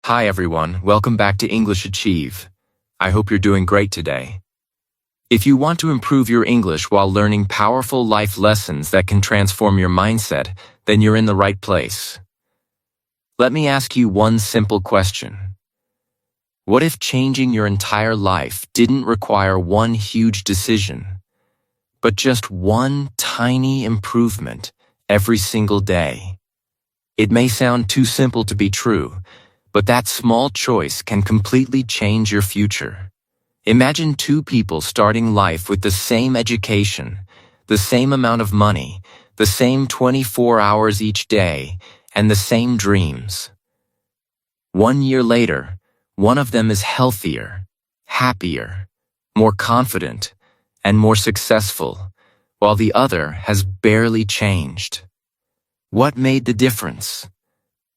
Hi everyone, welcome back to English Achieve. I hope you're doing great today. If you want to improve your English while learning powerful life lessons that can transform your mindset, then you're in the right place. Let me ask you one simple question. What if changing your entire life didn't require one huge decision, but just one tiny improvement every single day? It may sound too simple to be true, but that small choice can completely change your future. Imagine two people starting life with the same education, the same amount of money, the same 24 hours each day, and the same dreams. 1 year later, one of them is healthier, happier, more confident, and more successful, while the other has barely changed. What made the difference?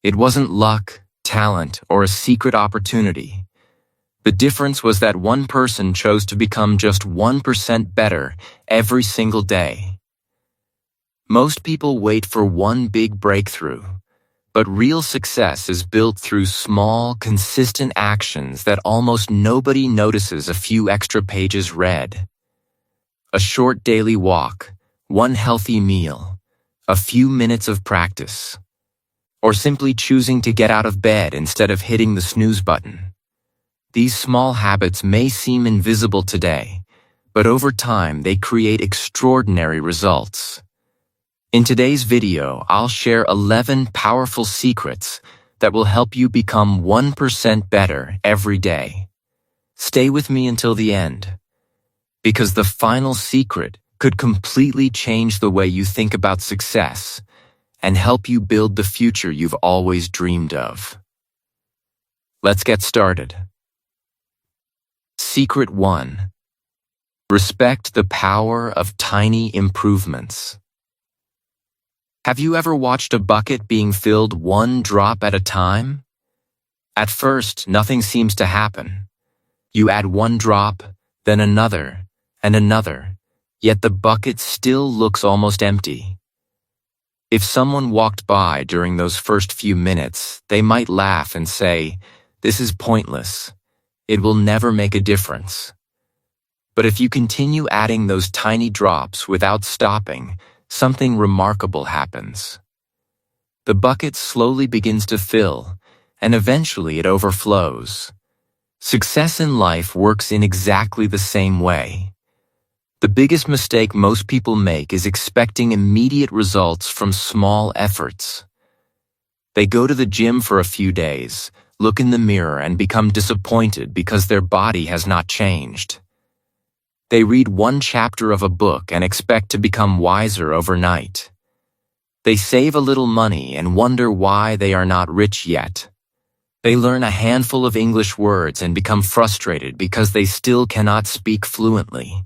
It wasn't luck, talent, or a secret opportunity. The difference was that one person chose to become just 1% better every single day. Most people wait for one big breakthrough, but real success is built through small, consistent actions that almost nobody notices a few extra pages read. A short daily walk, one healthy meal, a few minutes of practice, or simply choosing to get out of bed instead of hitting the snooze button. These small habits may seem invisible today, but over time they create extraordinary results. In today's video, I'll share 11 powerful secrets that will help you become 1% better every day. Stay with me until the end, because the final secret could completely change the way you think about success and help you build the future you've always dreamed of. Let's get started. Secret 1. Respect the power of tiny improvements. Have you ever watched a bucket being filled one drop at a time? At first, nothing seems to happen. You add one drop, then another, and another, yet the bucket still looks almost empty. If someone walked by during those first few minutes, they might laugh and say, "This is pointless. It will never make a difference." But if you continue adding those tiny drops without stopping, something remarkable happens. The bucket slowly begins to fill, and eventually it overflows. Success in life works in exactly the same way. The biggest mistake most people make is expecting immediate results from small efforts. They go to the gym for a few days, look in the mirror, and become disappointed because their body has not changed. They read one chapter of a book and expect to become wiser overnight. They save a little money and wonder why they are not rich yet. They learn a handful of English words and become frustrated because they still cannot speak fluently.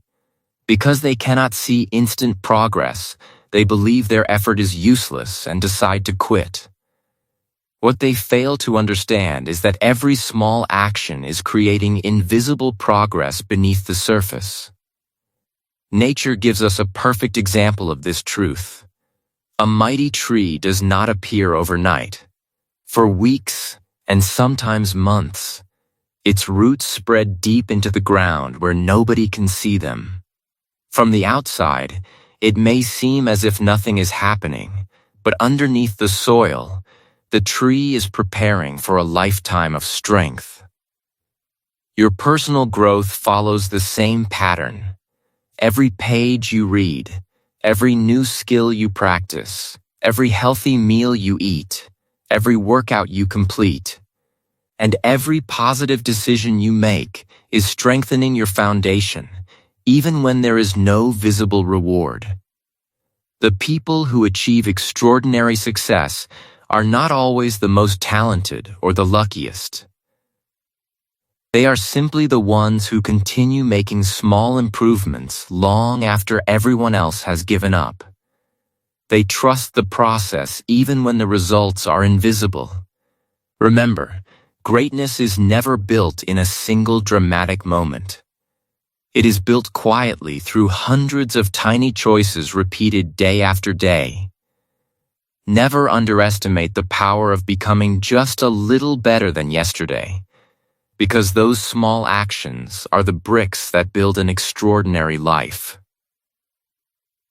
Because they cannot see instant progress, they believe their effort is useless and decide to quit. What they fail to understand is that every small action is creating invisible progress beneath the surface. Nature gives us a perfect example of this truth. A mighty tree does not appear overnight. For weeks, and sometimes months, its roots spread deep into the ground where nobody can see them. From the outside, it may seem as if nothing is happening, but underneath the soil, the tree is preparing for a lifetime of strength. Your personal growth follows the same pattern. Every page you read, every new skill you practice, every healthy meal you eat, every workout you complete, and every positive decision you make is strengthening your foundation, even when there is no visible reward. The people who achieve extraordinary success are not always the most talented or the luckiest. They are simply the ones who continue making small improvements long after everyone else has given up. They trust the process even when the results are invisible. Remember, greatness is never built in a single dramatic moment. It is built quietly through hundreds of tiny choices repeated day after day. Never underestimate the power of becoming just a little better than yesterday, because those small actions are the bricks that build an extraordinary life.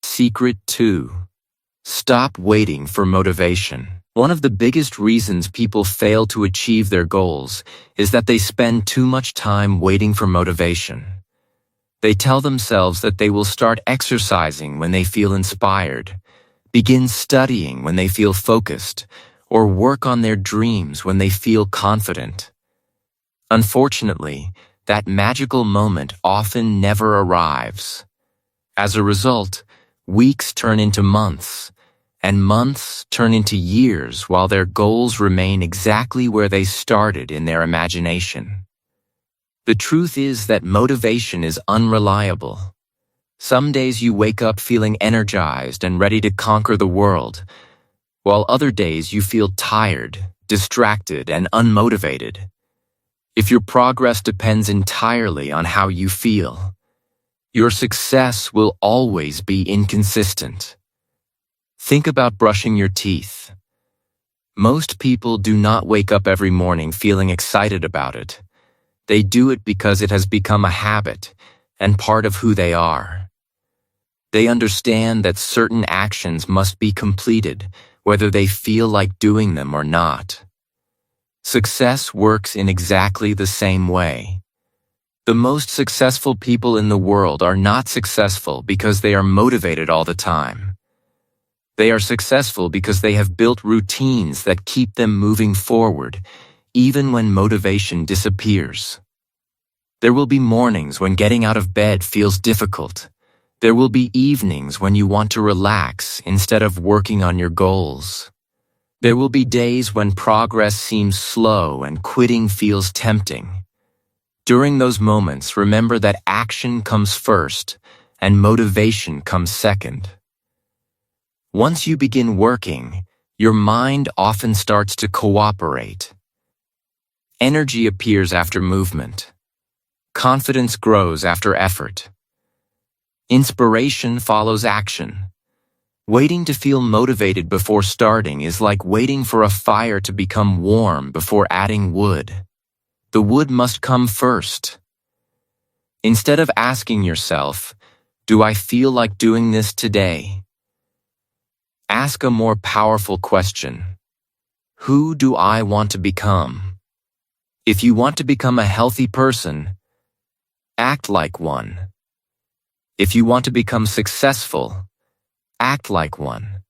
Secret 2. Stop waiting for motivation. One of the biggest reasons people fail to achieve their goals is that they spend too much time waiting for motivation. They tell themselves that they will start exercising when they feel inspired, begin studying when they feel focused, or work on their dreams when they feel confident. Unfortunately, that magical moment often never arrives. As a result, weeks turn into months, and months turn into years while their goals remain exactly where they started in their imagination. The truth is that motivation is unreliable. Some days you wake up feeling energized and ready to conquer the world, while other days you feel tired, distracted, and unmotivated. If your progress depends entirely on how you feel, your success will always be inconsistent. Think about brushing your teeth. Most people do not wake up every morning feeling excited about it. They do it because it has become a habit and part of who they are. They understand that certain actions must be completed, whether they feel like doing them or not. Success works in exactly the same way. The most successful people in the world are not successful because they are motivated all the time. They are successful because they have built routines that keep them moving forward, even when motivation disappears. There will be mornings when getting out of bed feels difficult. There will be evenings when you want to relax instead of working on your goals. There will be days when progress seems slow and quitting feels tempting. During those moments, remember that action comes first and motivation comes second. Once you begin working, your mind often starts to cooperate. Energy appears after movement. Confidence grows after effort. Inspiration follows action. Waiting to feel motivated before starting is like waiting for a fire to become warm before adding wood. The wood must come first. Instead of asking yourself, "Do I feel like doing this today?" ask a more powerful question. Who do I want to become? If you want to become a healthy person, act like one. If you want to become successful, act like one.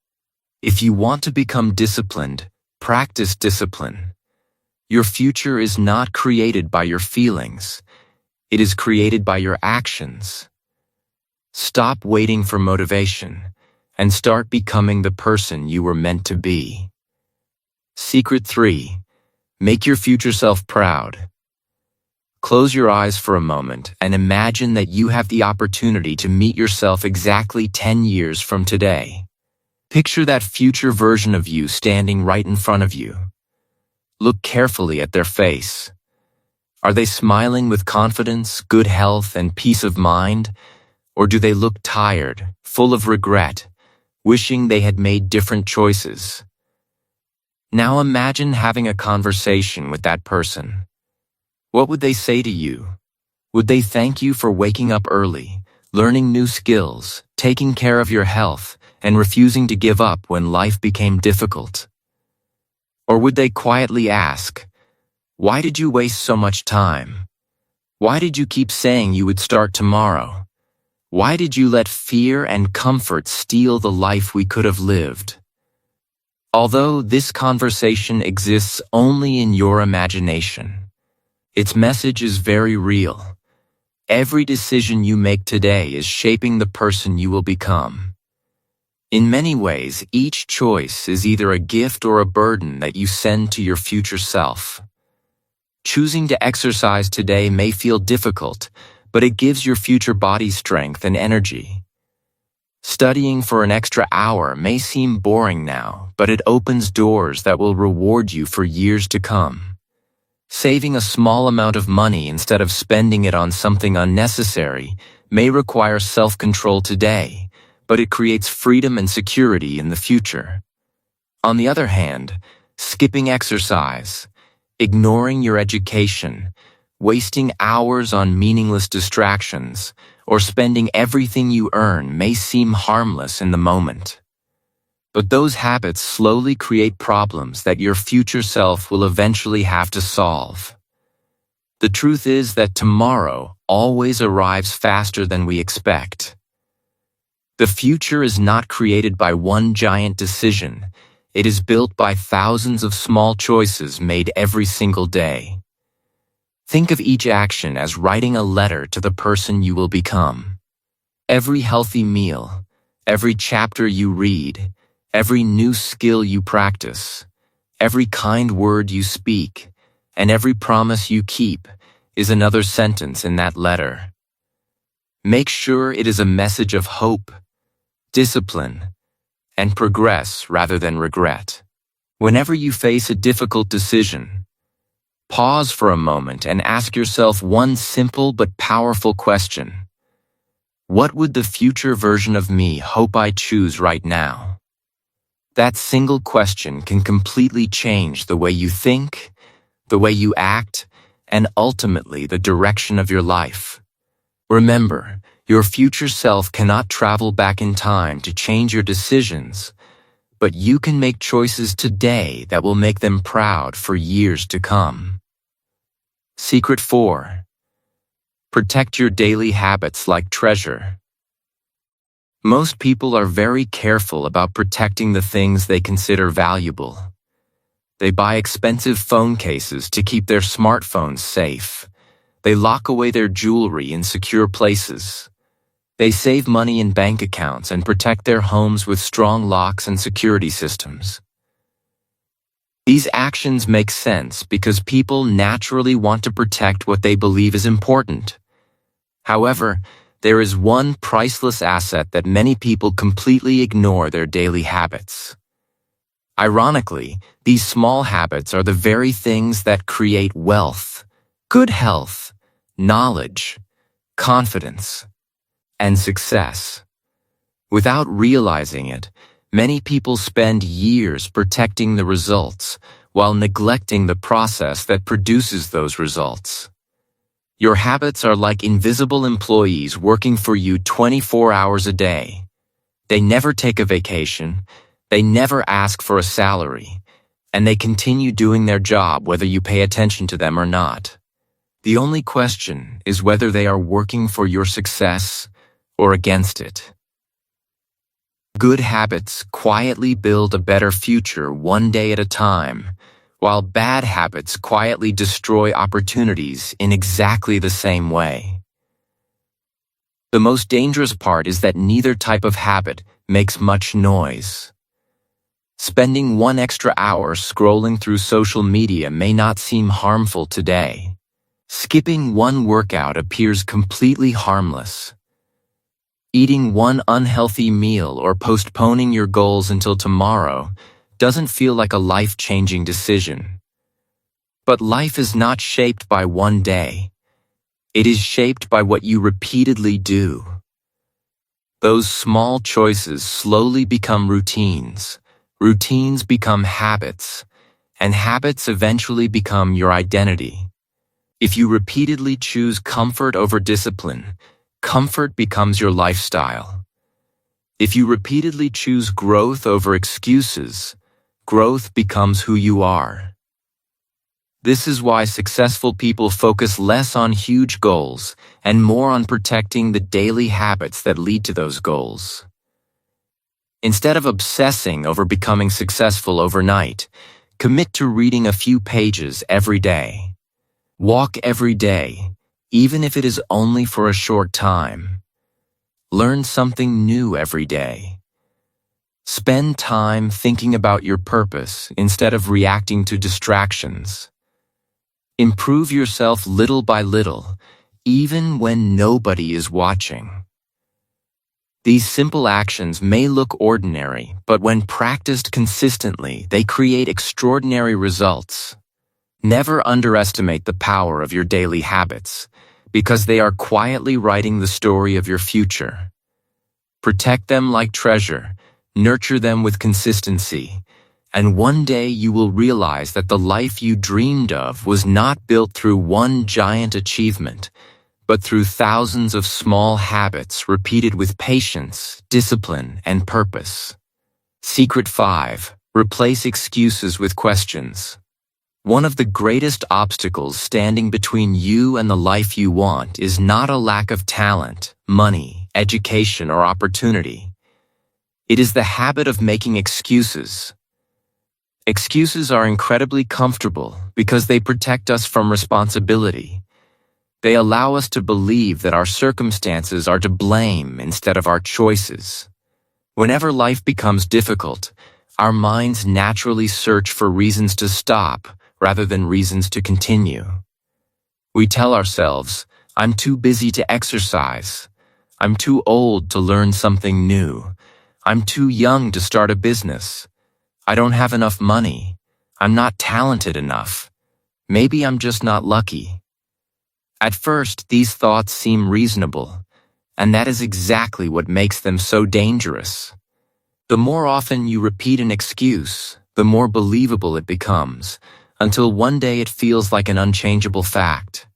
If you want to become disciplined, practice discipline. Your future is not created by your feelings. It is created by your actions. Stop waiting for motivation and start becoming the person you were meant to be. Secret 3. Make your future self proud. Close your eyes for a moment and imagine that you have the opportunity to meet yourself exactly 10 years from today. Picture that future version of you standing right in front of you. Look carefully at their face. Are they smiling with confidence, good health, and peace of mind? Or do they look tired, full of regret, wishing they had made different choices? Now imagine having a conversation with that person. What would they say to you? Would they thank you for waking up early, learning new skills, taking care of your health, and refusing to give up when life became difficult? Or would they quietly ask, "Why did you waste so much time? Why did you keep saying you would start tomorrow? Why did you let fear and comfort steal the life we could have lived?" Although this conversation exists only in your imagination, its message is very real. Every decision you make today is shaping the person you will become. In many ways, each choice is either a gift or a burden that you send to your future self. Choosing to exercise today may feel difficult, but it gives your future body strength and energy. Studying for an extra hour may seem boring now, but it opens doors that will reward you for years to come. Saving a small amount of money instead of spending it on something unnecessary may require self-control today, but it creates freedom and security in the future. On the other hand, skipping exercise, ignoring your education, wasting hours on meaningless distractions, or spending everything you earn may seem harmless in the moment. But those habits slowly create problems that your future self will eventually have to solve. The truth is that tomorrow always arrives faster than we expect. The future is not created by one giant decision. It is built by thousands of small choices made every single day. Think of each action as writing a letter to the person you will become. Every healthy meal, every chapter you read, every new skill you practice, every kind word you speak, and every promise you keep is another sentence in that letter. Make sure it is a message of hope, discipline, and progress rather than regret. Whenever you face a difficult decision, pause for a moment and ask yourself one simple but powerful question. What would the future version of me hope I choose right now? That single question can completely change the way you think, the way you act, and ultimately the direction of your life. Remember, your future self cannot travel back in time to change your decisions, but you can make choices today that will make them proud for years to come. Secret 4. Protect your daily habits like treasure. Most people are very careful about protecting the things they consider valuable. They buy expensive phone cases to keep their smartphones safe. They lock away their jewelry in secure places. They save money in bank accounts and protect their homes with strong locks and security systems. These actions make sense because people naturally want to protect what they believe is important. However, there is one priceless asset that many people completely ignore: their daily habits. Ironically, these small habits are the very things that create wealth, good health, knowledge, confidence, and success. Without realizing it, many people spend years protecting the results while neglecting the process that produces those results. Your habits are like invisible employees working for you 24 hours a day. They never take a vacation, they never ask for a salary, and they continue doing their job whether you pay attention to them or not. The only question is whether they are working for your success or against it. Good habits quietly build a better future one day at a time, while bad habits quietly destroy opportunities in exactly the same way. The most dangerous part is that neither type of habit makes much noise. Spending 1 extra hour scrolling through social media may not seem harmful today. Skipping one workout appears completely harmless. Eating one unhealthy meal or postponing your goals until tomorrow doesn't feel like a life-changing decision. But life is not shaped by one day. It is shaped by what you repeatedly do. Those small choices slowly become routines. Routines become habits, and habits eventually become your identity. If you repeatedly choose comfort over discipline, comfort becomes your lifestyle. If you repeatedly choose growth over excuses, growth becomes who you are. This is why successful people focus less on huge goals and more on protecting the daily habits that lead to those goals. Instead of obsessing over becoming successful overnight, commit to reading a few pages every day. Walk every day, even if it is only for a short time. Learn something new every day. Spend time thinking about your purpose instead of reacting to distractions. Improve yourself little by little, even when nobody is watching. These simple actions may look ordinary, but when practiced consistently, they create extraordinary results. Never underestimate the power of your daily habits, because they are quietly writing the story of your future. Protect them like treasure, nurture them with consistency, And one day you will realize that the life you dreamed of was not built through one giant achievement, but through thousands of small habits repeated with patience, discipline, and purpose. Secret 5. Replace excuses with questions. One of the greatest obstacles standing between you and the life you want is not a lack of talent, money, education, or opportunity. It is the habit of making excuses. Excuses are incredibly comfortable because they protect us from responsibility. They allow us to believe that our circumstances are to blame instead of our choices. Whenever life becomes difficult, our minds naturally search for reasons to stop rather than reasons to continue. We tell ourselves, "I'm too busy to exercise. I'm too old to learn something new. I'm too young to start a business. I don't have enough money. I'm not talented enough. Maybe I'm just not lucky." At first, these thoughts seem reasonable, and that is exactly what makes them so dangerous. The more often you repeat an excuse, the more believable it becomes, until one day it feels like an unchangeable fact.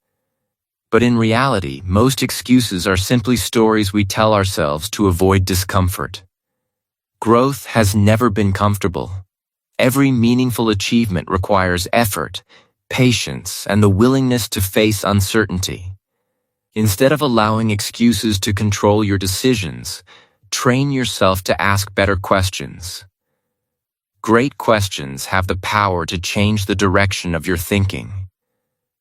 But in reality, most excuses are simply stories we tell ourselves to avoid discomfort. Growth has never been comfortable. Every meaningful achievement requires effort, patience, and the willingness to face uncertainty. Instead of allowing excuses to control your decisions, train yourself to ask better questions. Great questions have the power to change the direction of your thinking.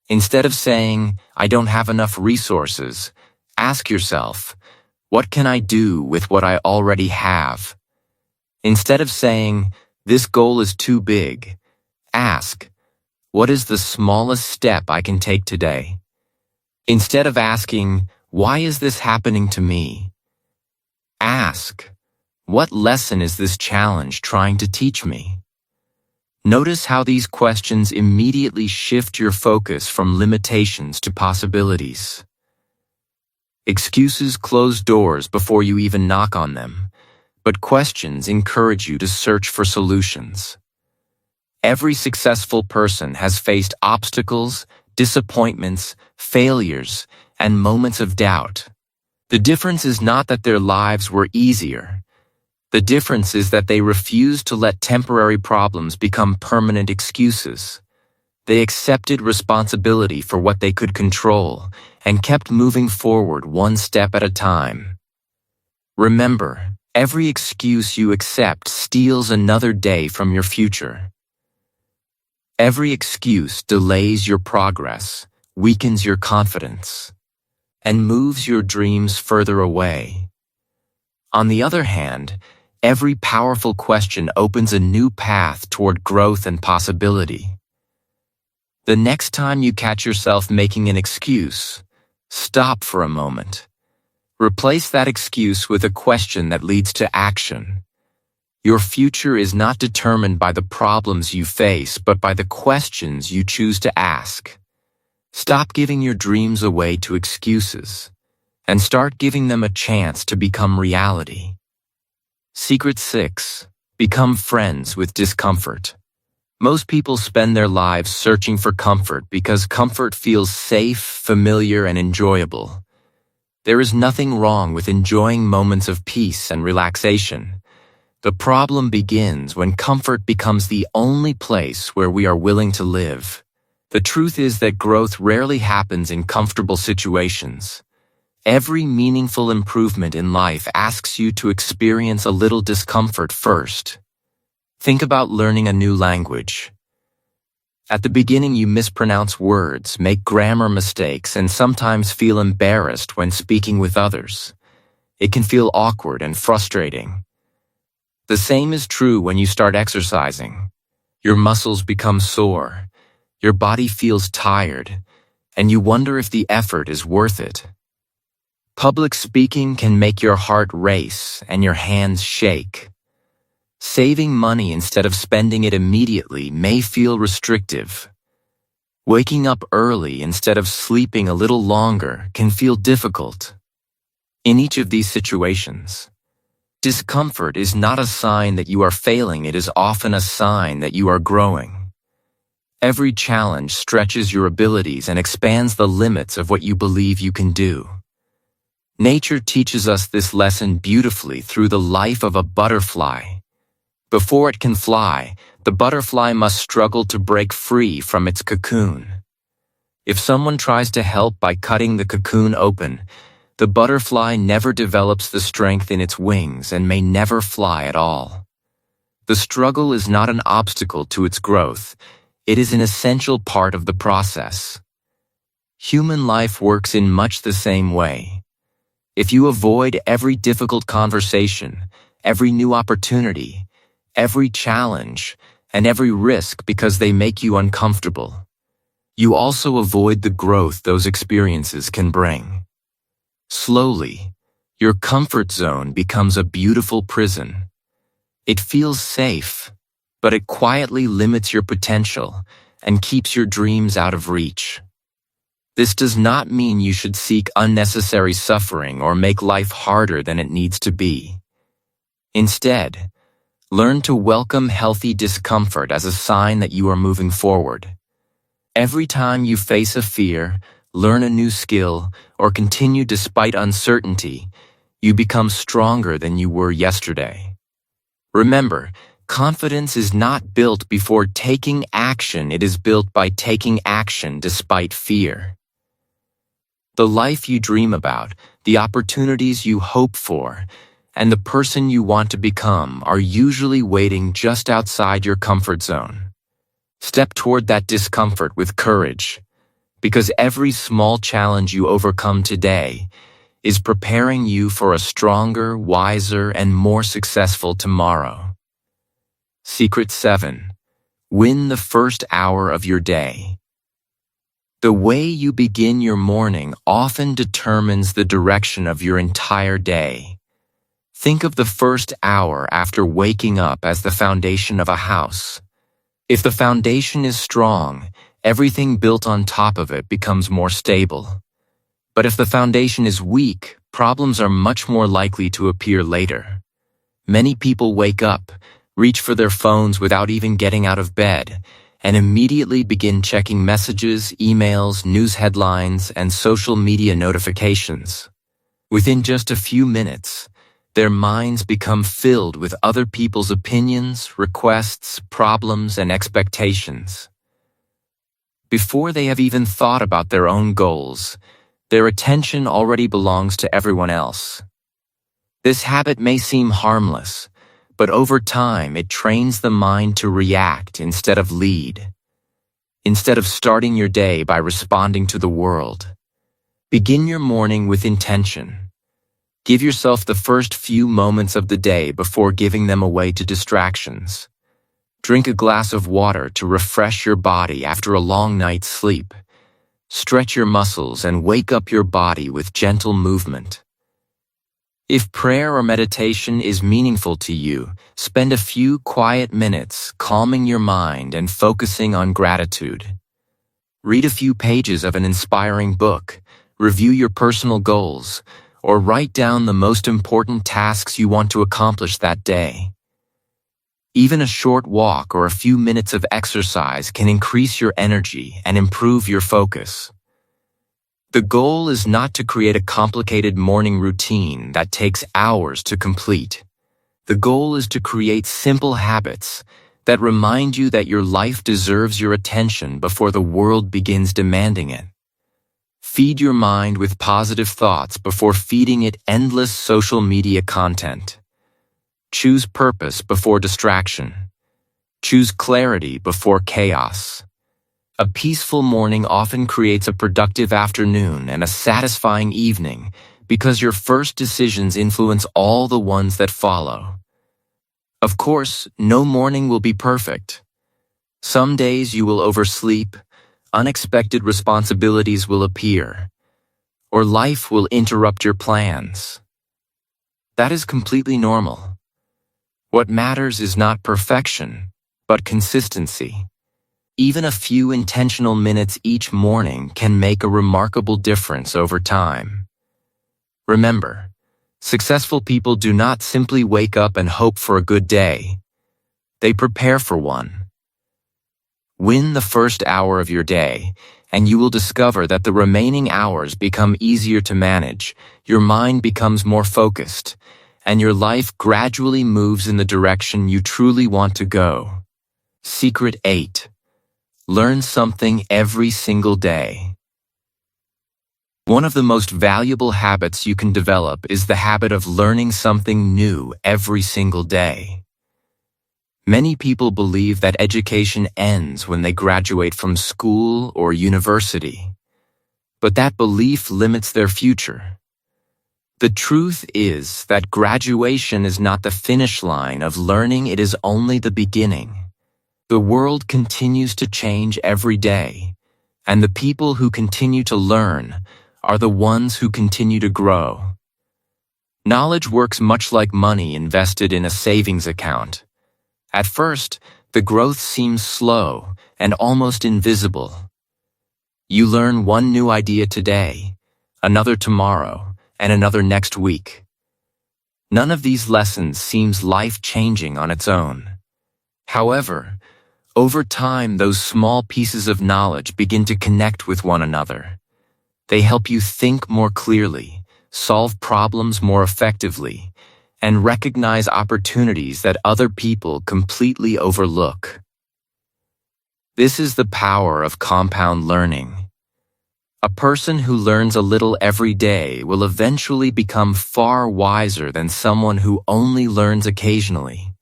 Instead of saying, "I don't have enough resources," ask yourself, "What can I do with what I already have?" Instead of saying, "This goal is too big," ask, "What is the smallest step I can take today?" Instead of asking, "Why is this happening to me?" ask, "What lesson is this challenge trying to teach me?" Notice how these questions immediately shift your focus from limitations to possibilities. Excuses close doors before you even knock on them, but questions encourage you to search for solutions. Every successful person has faced obstacles, disappointments, failures, and moments of doubt. The difference is not that their lives were easier. The difference is that they refused to let temporary problems become permanent excuses. They accepted responsibility for what they could control and kept moving forward one step at a time. Remember, every excuse you accept steals another day from your future. Every excuse delays your progress, weakens your confidence, and moves your dreams further away. On the other hand, every powerful question opens a new path toward growth and possibility. The next time you catch yourself making an excuse, stop for a moment. Replace that excuse with a question that leads to action. Your future is not determined by the problems you face, but by the questions you choose to ask. Stop giving your dreams away to excuses, and start giving them a chance to become reality. Secret 6. Become friends with discomfort. Most people spend their lives searching for comfort because comfort feels safe, familiar, and enjoyable. There is nothing wrong with enjoying moments of peace and relaxation. The problem begins when comfort becomes the only place where we are willing to live. The truth is that growth rarely happens in comfortable situations. Every meaningful improvement in life asks you to experience a little discomfort first. Think about learning a new language. At the beginning, you mispronounce words, make grammar mistakes, and sometimes feel embarrassed when speaking with others. It can feel awkward and frustrating. The same is true when you start exercising. Your muscles become sore, your body feels tired, and you wonder if the effort is worth it. Public speaking can make your heart race and your hands shake. Saving money instead of spending it immediately may feel restrictive. Waking up early instead of sleeping a little longer can feel difficult. In each of these situations, Discomfort is not a sign that you are failing, it is often a sign that you are growing. Every challenge stretches your abilities and expands the limits of what you believe you can do. Nature teaches us this lesson beautifully through the life of a butterfly. Before it can fly, the butterfly must struggle to break free from its cocoon. If someone tries to help by cutting the cocoon open, the butterfly never develops the strength in its wings and may never fly at all. The struggle is not an obstacle to its growth, it is an essential part of the process. Human life works in much the same way. If you avoid every difficult conversation, every new opportunity, every challenge, and every risk because they make you uncomfortable, you also avoid the growth those experiences can bring. Slowly, your comfort zone becomes a beautiful prison. It feels safe, but it quietly limits your potential and keeps your dreams out of reach. This does not mean you should seek unnecessary suffering or make life harder than it needs to be. Instead, learn to welcome healthy discomfort as a sign that you are moving forward. Every time you face a fear, learn a new skill, or continue despite uncertainty, you become stronger than you were yesterday. Remember, confidence is not built before taking action, it is built by taking action despite fear. The life you dream about, the opportunities you hope for, and the person you want to become are usually waiting just outside your comfort zone. Step toward that discomfort with courage, because every small challenge you overcome today is preparing you for a stronger, wiser, and more successful tomorrow. Secret 7. Win the first hour of your day. The way you begin your morning often determines the direction of your entire day. Think of the first hour after waking up as the foundation of a house. If the foundation is strong, everything built on top of it becomes more stable. But if the foundation is weak, problems are much more likely to appear later. Many people wake up, reach for their phones without even getting out of bed, and immediately begin checking messages, emails, news headlines, and social media notifications. Within just a few minutes, their minds become filled with other people's opinions, requests, problems, and expectations. Before they have even thought about their own goals, their attention already belongs to everyone else. This habit may seem harmless, but over time it trains the mind to react instead of lead. Instead of starting your day by responding to the world, begin your morning with intention. Give yourself the first few moments of the day before giving them away to distractions. Drink a glass of water to refresh your body after a long night's sleep. Stretch your muscles and wake up your body with gentle movement. If prayer or meditation is meaningful to you, spend a few quiet minutes calming your mind and focusing on gratitude. Read a few pages of an inspiring book, review your personal goals, or write down the most important tasks you want to accomplish that day. Even a short walk or a few minutes of exercise can increase your energy and improve your focus. The goal is not to create a complicated morning routine that takes hours to complete. The goal is to create simple habits that remind you that your life deserves your attention before the world begins demanding it. Feed your mind with positive thoughts before feeding it endless social media content. Choose purpose before distraction. Choose clarity before chaos. A peaceful morning often creates a productive afternoon and a satisfying evening because your first decisions influence all the ones that follow. Of course, no morning will be perfect. Some days you will oversleep, unexpected responsibilities will appear, or life will interrupt your plans. That is completely normal. What matters is not perfection, but consistency. Even a few intentional minutes each morning can make a remarkable difference over time. Remember, Successful people do not simply wake up and hope for a good day. They prepare for one. Win the first hour of your day, and you will discover that the remaining hours become easier to manage, your mind becomes more focused, and your life gradually moves in the direction you truly want to go. Secret 8. Learn something every single day. One of the most valuable habits you can develop is the habit of learning something new every single day. Many people believe that education ends when they graduate from school or university, but that belief limits their future. The truth is that graduation is not the finish line of learning, it is only the beginning. The world continues to change every day, and the people who continue to learn are the ones who continue to grow. Knowledge works much like money invested in a savings account. At first, the growth seems slow and almost invisible. You learn one new idea today, another tomorrow, and another next week. None of these lessons seems life-changing on its own. However, over time, those small pieces of knowledge begin to connect with one another. They help you think more clearly, solve problems more effectively, and recognize opportunities that other people completely overlook. This is the power of compound learning. A person who learns a little every day will eventually become far wiser than someone who only learns occasionally.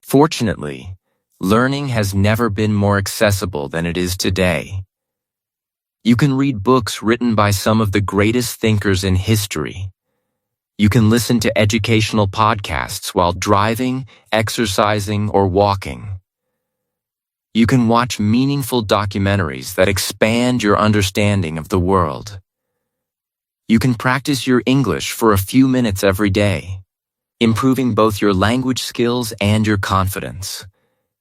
Fortunately, learning has never been more accessible than it is today. You can read books written by some of the greatest thinkers in history. You can listen to educational podcasts while driving, exercising, or walking. You can watch meaningful documentaries that expand your understanding of the world. You can practice your English for a few minutes every day, improving both your language skills and your confidence.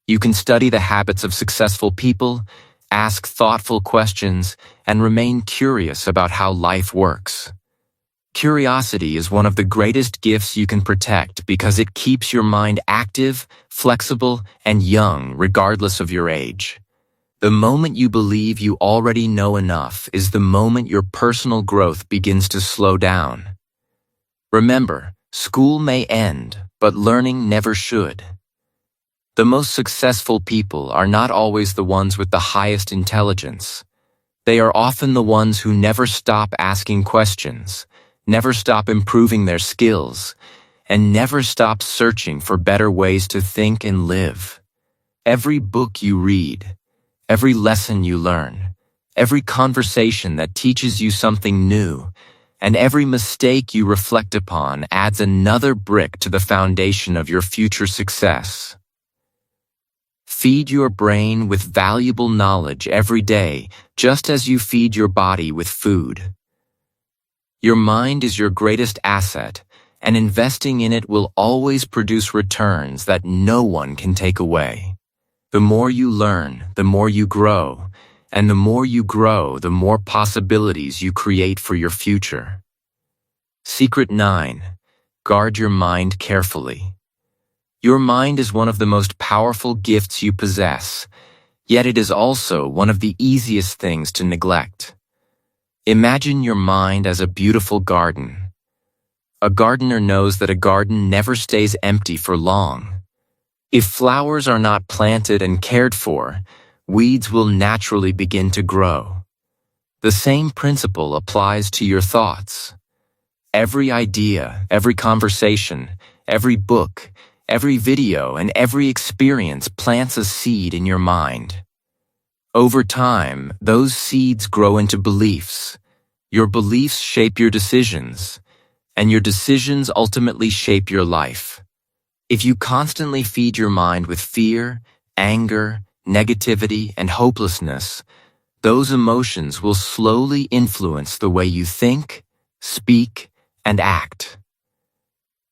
You can study the habits of successful people, ask thoughtful questions, and remain curious about how life works. Curiosity is one of the greatest gifts you can protect because it keeps your mind active, flexible, and young regardless of your age. The moment you believe you already know enough is the moment your personal growth begins to slow down. Remember, school may end, but learning never should. The most successful people are not always the ones with the highest intelligence. They are often the ones who never stop asking questions, never stop improving their skills, and never stop searching for better ways to think and live. Every book you read, every lesson you learn, every conversation that teaches you something new, and every mistake you reflect upon adds another brick to the foundation of your future success. Feed your brain with valuable knowledge every day, just as you feed your body with food. Your mind is your greatest asset, and investing in it will always produce returns that no one can take away. The more you learn, the more you grow, and the more you grow, the more possibilities you create for your future. Secret 9. Guard your mind carefully. Your mind is one of the most powerful gifts you possess, yet it is also one of the easiest things to neglect. Imagine your mind as a beautiful garden. A gardener knows that a garden never stays empty for long. If flowers are not planted and cared for, weeds will naturally begin to grow. The same principle applies to your thoughts. Every idea, every conversation, every book, every video, and every experience plants a seed in your mind. Over time, those seeds grow into beliefs. Your beliefs shape your decisions, and your decisions ultimately shape your life. If you constantly feed your mind with fear, anger, negativity, and hopelessness, those emotions will slowly influence the way you think, speak, and act.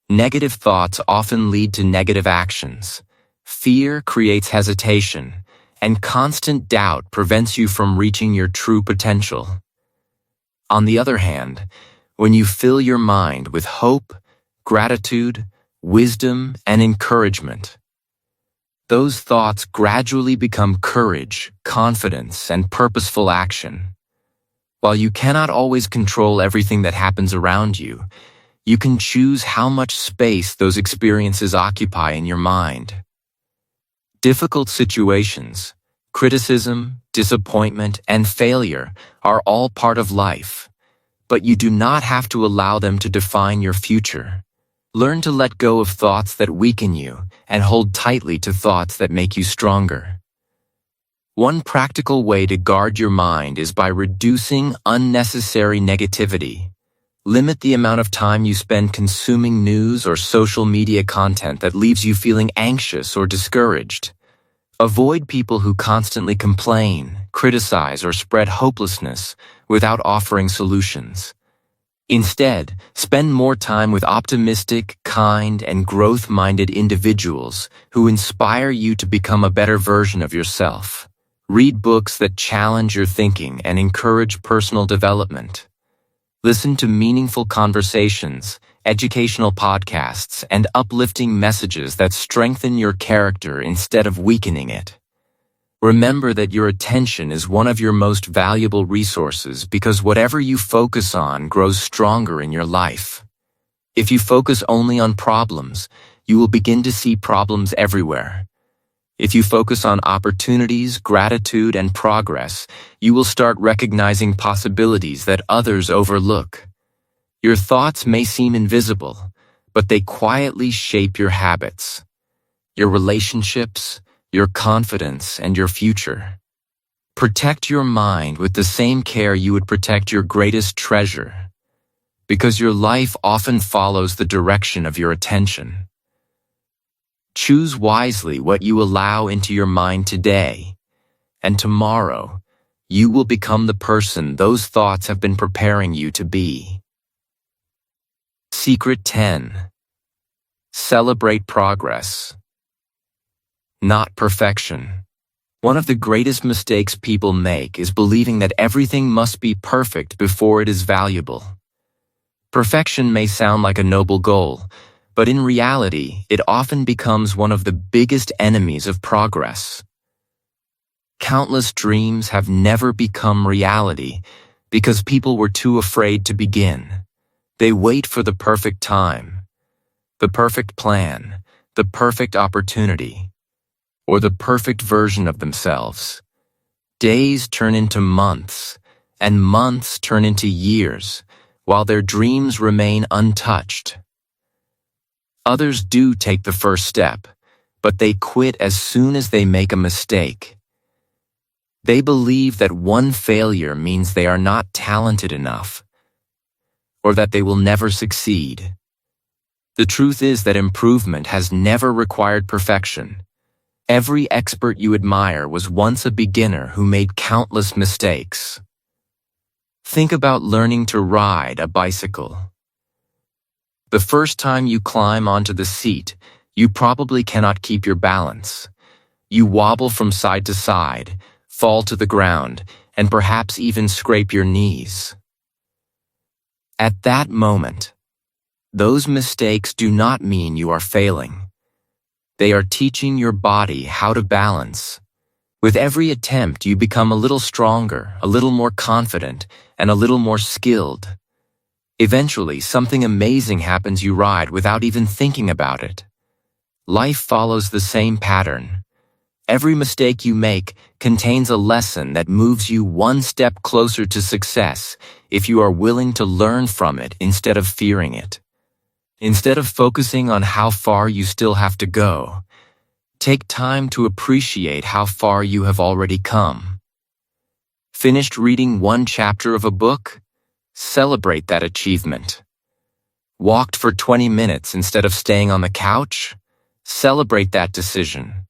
Negative thoughts often lead to negative actions. Fear creates hesitation, and constant doubt prevents you from reaching your true potential. On the other hand, when you fill your mind with hope, gratitude, wisdom, and encouragement. Those thoughts gradually become courage, confidence, and purposeful action. While you cannot always control everything that happens around you, you can choose how much space those experiences occupy in your mind. Difficult situations, criticism, disappointment, and failure are all part of life, but you do not have to allow them to define your future. Learn to let go of thoughts that weaken you and hold tightly to thoughts that make you stronger. One practical way to guard your mind is by reducing unnecessary negativity. Limit the amount of time you spend consuming news or social media content that leaves you feeling anxious or discouraged. Avoid people who constantly complain, criticize, or spread hopelessness without offering solutions. Instead, spend more time with optimistic, kind, and growth-minded individuals who inspire you to become a better version of yourself. Read books that challenge your thinking and encourage personal development. Listen to meaningful conversations, educational podcasts, and uplifting messages that strengthen your character instead of weakening it. Remember that your attention is one of your most valuable resources because whatever you focus on grows stronger in your life. If you focus only on problems, you will begin to see problems everywhere. If you focus on opportunities, gratitude, and progress, you will start recognizing possibilities that others overlook. Your thoughts may seem invisible, but they quietly shape your habits, your relationships, your confidence, and your future. Protect your mind with the same care you would protect your greatest treasure, because your life often follows the direction of your attention. Choose wisely what you allow into your mind today, and tomorrow, you will become the person those thoughts have been preparing you to be. Secret 10. Celebrate progress, not perfection. One of the greatest mistakes people make is believing that everything must be perfect before it is valuable. Perfection may sound like a noble goal, but in reality, it often becomes one of the biggest enemies of progress. Countless dreams have never become reality because people were too afraid to begin. They wait for the perfect time, the perfect plan, the perfect opportunity, or the perfect version of themselves. Days turn into months, and months turn into years, while their dreams remain untouched. Others do take the first step, but they quit as soon as they make a mistake. They believe that one failure means they are not talented enough, or that they will never succeed. The truth is that improvement has never required perfection. Every expert you admire was once a beginner who made countless mistakes. Think about learning to ride a bicycle. The first time you climb onto the seat, you probably cannot keep your balance. You wobble from side to side, fall to the ground, and perhaps even scrape your knees. At that moment, those mistakes do not mean you are failing. They are teaching your body how to balance. With every attempt, you become a little stronger, a little more confident, and a little more skilled. Eventually, something amazing happens. You ride without even thinking about it. Life follows the same pattern. Every mistake you make contains a lesson that moves you one step closer to success if you are willing to learn from it instead of fearing it. Instead of focusing on how far you still have to go, take time to appreciate how far you have already come. Finished reading one chapter of a book? Celebrate that achievement. Walked for 20 minutes instead of staying on the couch? Celebrate that decision.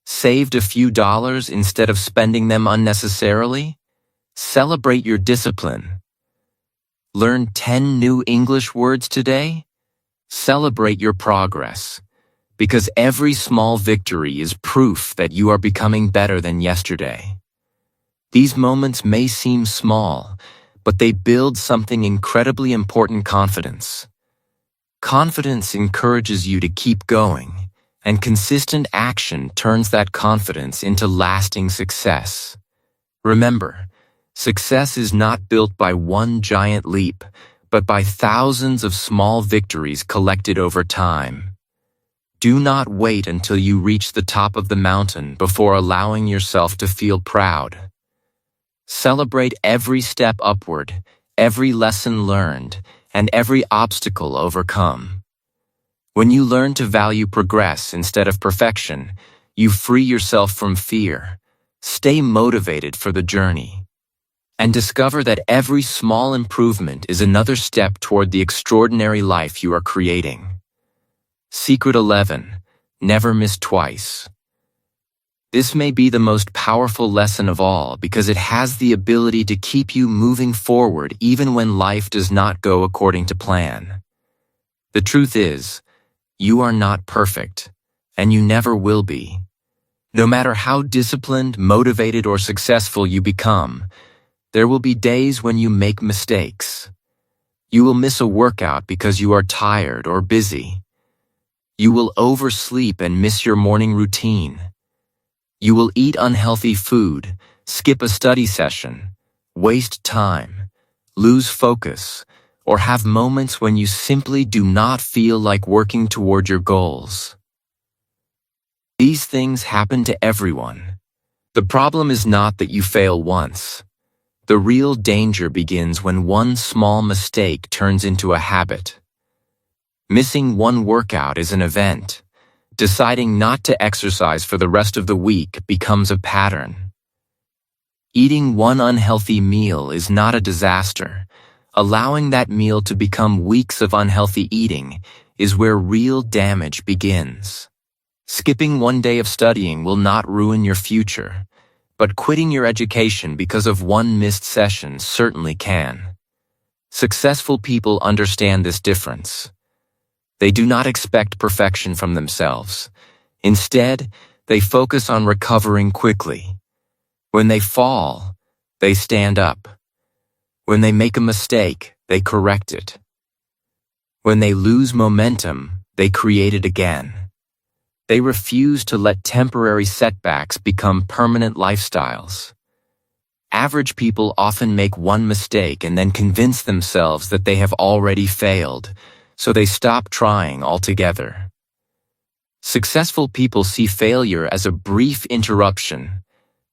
Saved a few dollars instead of spending them unnecessarily? Celebrate your discipline. Learned 10 new English words today? Celebrate your progress, because every small victory is proof that you are becoming better than yesterday. These moments may seem small, but they build something incredibly important: confidence. Confidence encourages you to keep going, and consistent action turns that confidence into lasting success. Remember, success is not built by one giant leap, but by thousands of small victories collected over time. Do not wait until you reach the top of the mountain before allowing yourself to feel proud. Celebrate every step upward, every lesson learned, and every obstacle overcome. When you learn to value progress instead of perfection, you free yourself from fear. Stay motivated for the journey, and discover that every small improvement is another step toward the extraordinary life you are creating. Secret 11. Never miss twice. This may be the most powerful lesson of all because it has the ability to keep you moving forward even when life does not go according to plan. The truth is, you are not perfect, and you never will be. No matter how disciplined, motivated, or successful you become, there will be days when you make mistakes. You will miss a workout because you are tired or busy. You will oversleep and miss your morning routine. You will eat unhealthy food, skip a study session, waste time, lose focus, or have moments when you simply do not feel like working toward your goals. These things happen to everyone. The problem is not that you fail once. The real danger begins when one small mistake turns into a habit. Missing one workout is an event. Deciding not to exercise for the rest of the week becomes a pattern. Eating one unhealthy meal is not a disaster. Allowing that meal to become weeks of unhealthy eating is where real damage begins. Skipping one day of studying will not ruin your future, but quitting your education because of one missed session certainly can. Successful people understand this difference. They do not expect perfection from themselves. Instead, they focus on recovering quickly. When they fall, they stand up. When they make a mistake, they correct it. When they lose momentum, they create it again. They refuse to let temporary setbacks become permanent lifestyles. Average people often make one mistake and then convince themselves that they have already failed, so they stop trying altogether. Successful people see failure as a brief interruption,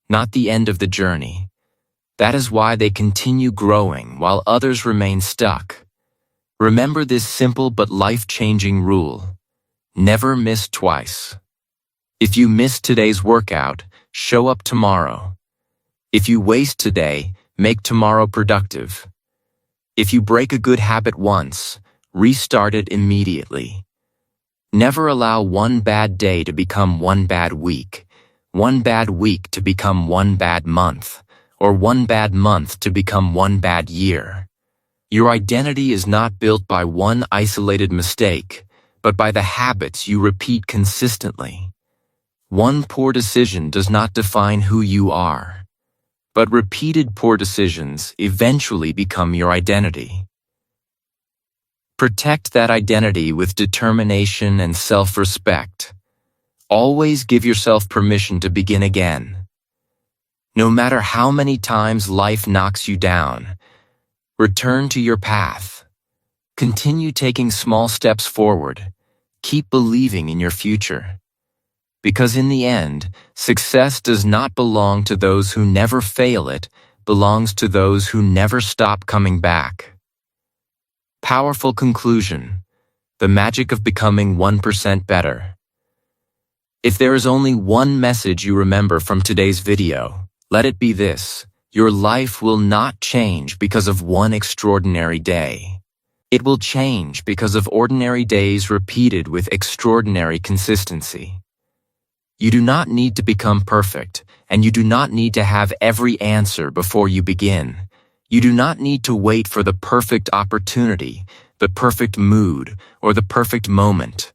not the end of the journey. That is why they continue growing while others remain stuck. Remember this simple but life-changing rule. Never miss twice. If you miss today's workout, show up tomorrow. If you waste today, make tomorrow productive. If you break a good habit once, restart it immediately. Never allow one bad day to become one bad week to become one bad month, or one bad month to become one bad year. Your identity is not built by one isolated mistake, but by the habits you repeat consistently. One poor decision does not define who you are, but repeated poor decisions eventually become your identity. Protect that identity with determination and self-respect. Always give yourself permission to begin again. No matter how many times life knocks you down, return to your path. Continue taking small steps forward. Keep believing in your future. Because in the end, success does not belong to those who never fail, it belongs to those who never stop coming back. Powerful conclusion. The magic of becoming 1% better. If there is only one message you remember from today's video, let it be this: your life will not change because of one extraordinary day. It will change because of ordinary days repeated with extraordinary consistency. You do not need to become perfect, and you do not need to have every answer before you begin. You do not need to wait for the perfect opportunity, the perfect mood, or the perfect moment.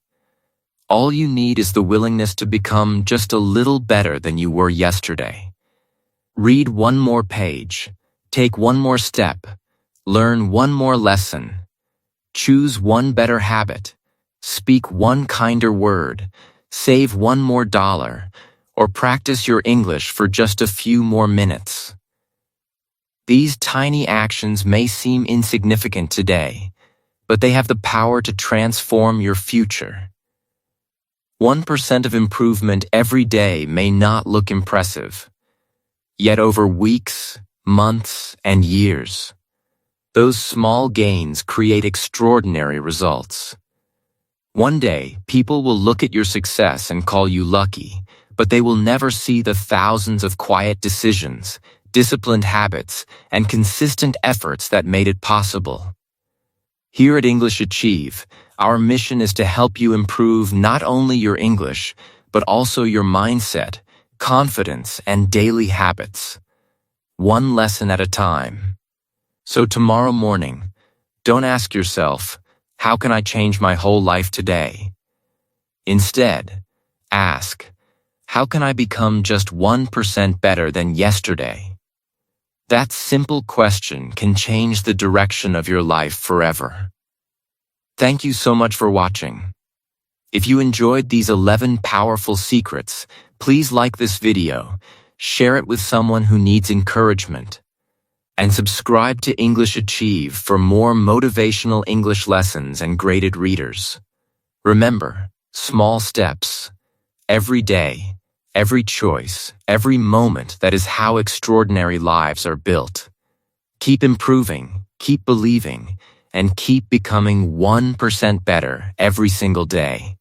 All you need is the willingness to become just a little better than you were yesterday. Read one more page, take one more step, learn one more lesson. Choose one better habit, speak one kinder word, save one more dollar, or practice your English for just a few more minutes. These tiny actions may seem insignificant today, but they have the power to transform your future. 1% of improvement every day may not look impressive, yet over weeks, months, and years, those small gains create extraordinary results. One day, people will look at your success and call you lucky, but they will never see the thousands of quiet decisions, disciplined habits, and consistent efforts that made it possible. Here at English Achieve, our mission is to help you improve not only your English, but also your mindset, confidence, and daily habits. One lesson at a time. So tomorrow morning, don't ask yourself, how can I change my whole life today? Instead, ask, how can I become just 1% better than yesterday? That simple question can change the direction of your life forever. Thank you so much for watching. If you enjoyed these 11 powerful secrets, please like this video, share it with someone who needs encouragement, and subscribe to English Achieve for more motivational English lessons and graded readers. Remember, small steps, every day, every choice, every moment, that is how extraordinary lives are built. Keep improving, keep believing, and keep becoming 1% better every single day.